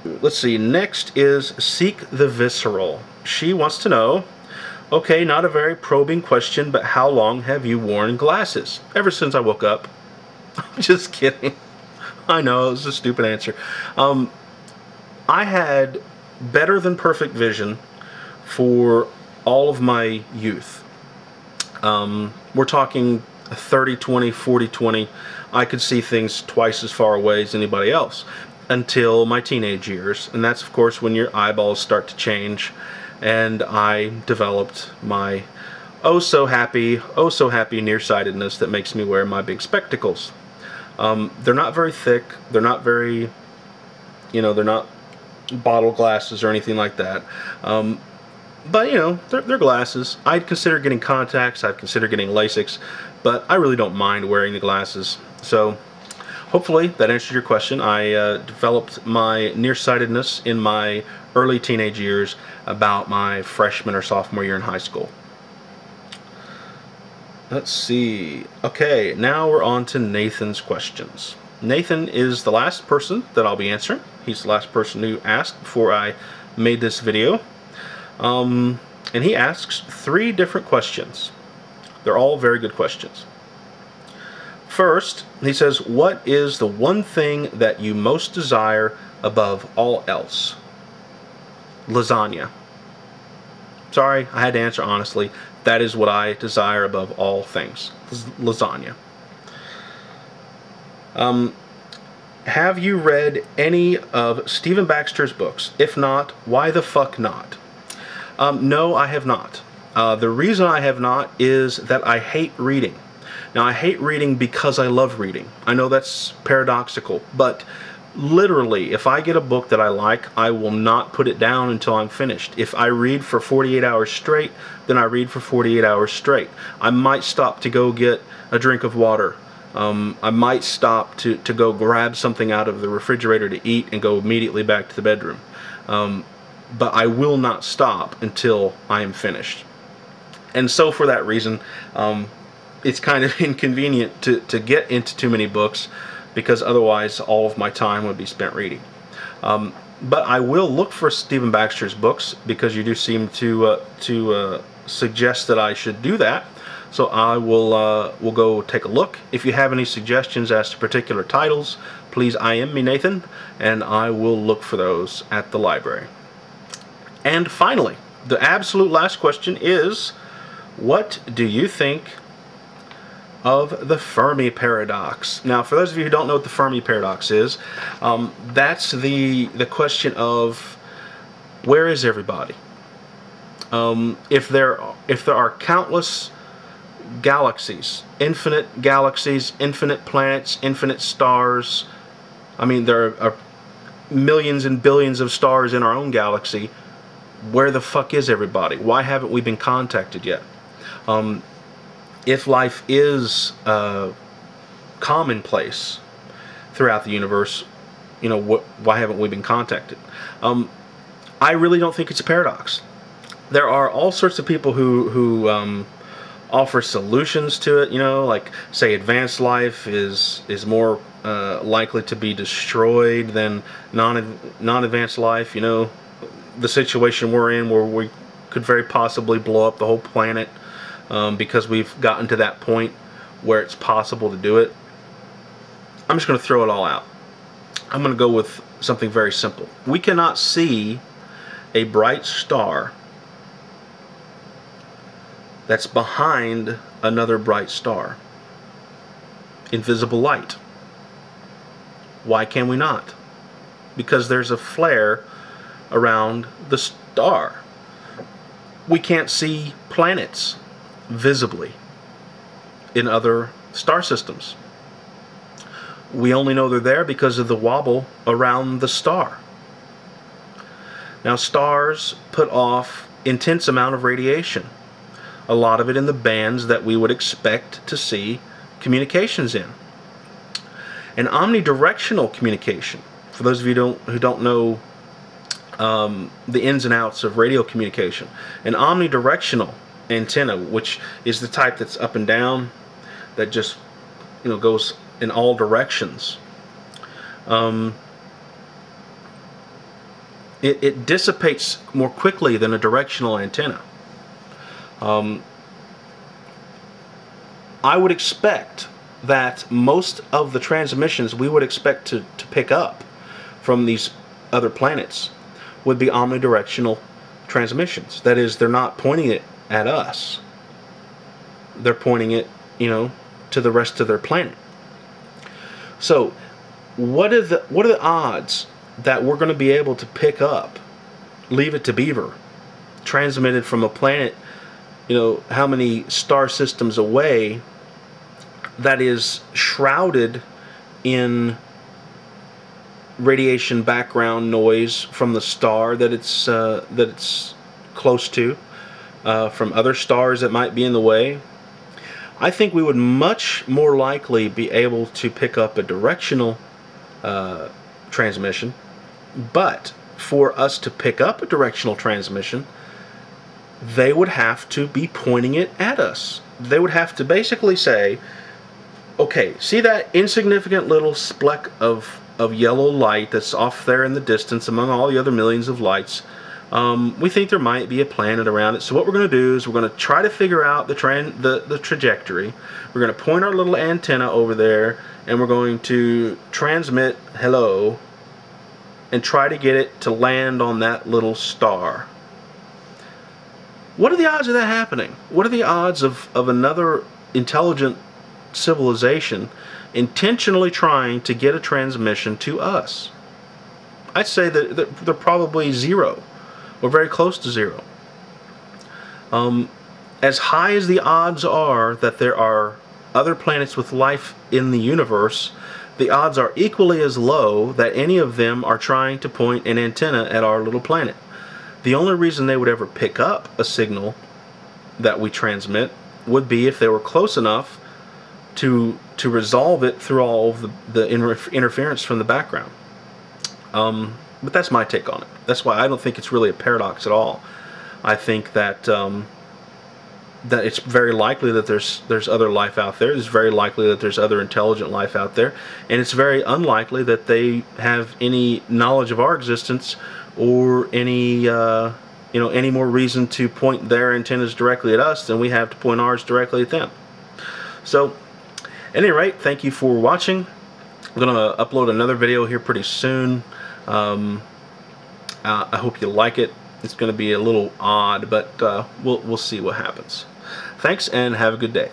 Let's see. Next is Seek the Visceral. She wants to know, okay, not a very probing question, but how long have you worn glasses? Ever since I woke up. I'm just kidding. I know, it was a stupid answer. I had better than perfect vision for all of my youth. We're talking 30-20, 40-20. I could see things twice as far away as anybody else until my teenage years. And that's, of course, when your eyeballs start to change. And I developed my oh so happy nearsightedness that makes me wear my big spectacles. They're not very thick. They're not very, they're not bottle glasses or anything like that. But, they're glasses. I'd consider getting contacts. I'd consider getting LASIKs. But I really don't mind wearing the glasses. So, hopefully that answers your question. I developed my nearsightedness in my early teenage years, about my freshman or sophomore year in high school. Let's see. Okay, now we're on to Nathan's questions. Nathan is the last person that I'll be answering. He's the last person who asked before I made this video. And he asks 3 different questions. They're all very good questions. First, he says, what is the one thing that you most desire above all else? Lasagna. Sorry, I had to answer honestly. That is what I desire above all things. Lasagna. Have you read any of Stephen Baxter's books? If not, why the fuck not? No, I have not. The reason I have not is that I hate reading. Now, I hate reading because I love reading. I know that's paradoxical, but literally, if I get a book that I like, I will not put it down until I'm finished. If I read for 48 hours straight, then I read for 48 hours straight. I might stop to go get a drink of water. I might stop to go grab something out of the refrigerator to eat and go immediately back to the bedroom. But I will not stop until I am finished. And so for that reason, it's kind of inconvenient to get into too many books, because otherwise all of my time would be spent reading. But I will look for Stephen Baxter's books, because you do seem to suggest that I should do that. So I will go take a look. If you have any suggestions as to particular titles, please IM me, Nathan, and I will look for those at the library. And finally, the absolute last question is, what do you think of the Fermi paradox? Now, for those of you who don't know what the Fermi paradox is, that's the question of, where is everybody? If there are countless galaxies, infinite planets, infinite stars. I mean, there are millions and billions of stars in our own galaxy. Where the fuck is everybody? Why haven't we been contacted yet? If life is commonplace throughout the universe, why haven't we been contacted? I really don't think it's a paradox. There are all sorts of people who offer solutions to it. Like, say, advanced life is more likely to be destroyed than non-advanced life. The situation we're in, where we could very possibly blow up the whole planet. Because we've gotten to that point where it's possible to do it. I'm just going to throw it all out. I'm going to go with something very simple. We cannot see a bright star that's behind another bright star. Invisible light. Why can we not? Because there's a flare around the star. We can't see planets visibly in other star systems. We only know they're there because of the wobble around the star. Now, stars put off intense amount of radiation, a lot of it in the bands that we would expect to see communications in. An omnidirectional communication, for those of you who don't know the ins and outs of radio communication, an omnidirectional antenna, which is the type that's up and down, that just goes in all directions. it dissipates more quickly than a directional antenna. I would expect that most of the transmissions we would expect to pick up from these other planets would be omnidirectional transmissions. That is, they're not pointing it at us. They're pointing it, to the rest of their planet. So, what are the odds that we're going to be able to pick up Leave It to Beaver, transmitted from a planet, how many star systems away, that is shrouded in radiation background noise from the star that it's close to, from other stars that might be in the way? I think we would much more likely be able to pick up a directional transmission, but for us to pick up a directional transmission, they would have to be pointing it at us. They would have to basically say, okay, see that insignificant little speck of yellow light that's off there in the distance among all the other millions of lights? We think there might be a planet around it. So what we're going to do is we're going to try to figure out the trajectory. We're going to point our little antenna over there, and we're going to transmit hello and try to get it to land on that little star. What are the odds of that happening? What are the odds of another intelligent civilization intentionally trying to get a transmission to us? I'd say that they're probably zero, or very close to zero. As high as the odds are that there are other planets with life in the universe, the odds are equally as low that any of them are trying to point an antenna at our little planet. The only reason they would ever pick up a signal that we transmit would be if they were close enough to resolve it through all of the interference from the background. But that's my take on it. That's why I don't think it's really a paradox at all. I think that that it's very likely that there's other life out there. It's very likely that there's other intelligent life out there, and it's very unlikely that they have any knowledge of our existence or any any more reason to point their antennas directly at us than we have to point ours directly at them. So, at any rate, thank you for watching. I'm going to upload another video here pretty soon. I hope you like it. It's going to be a little odd, but we'll see what happens. Thanks, and have a good day.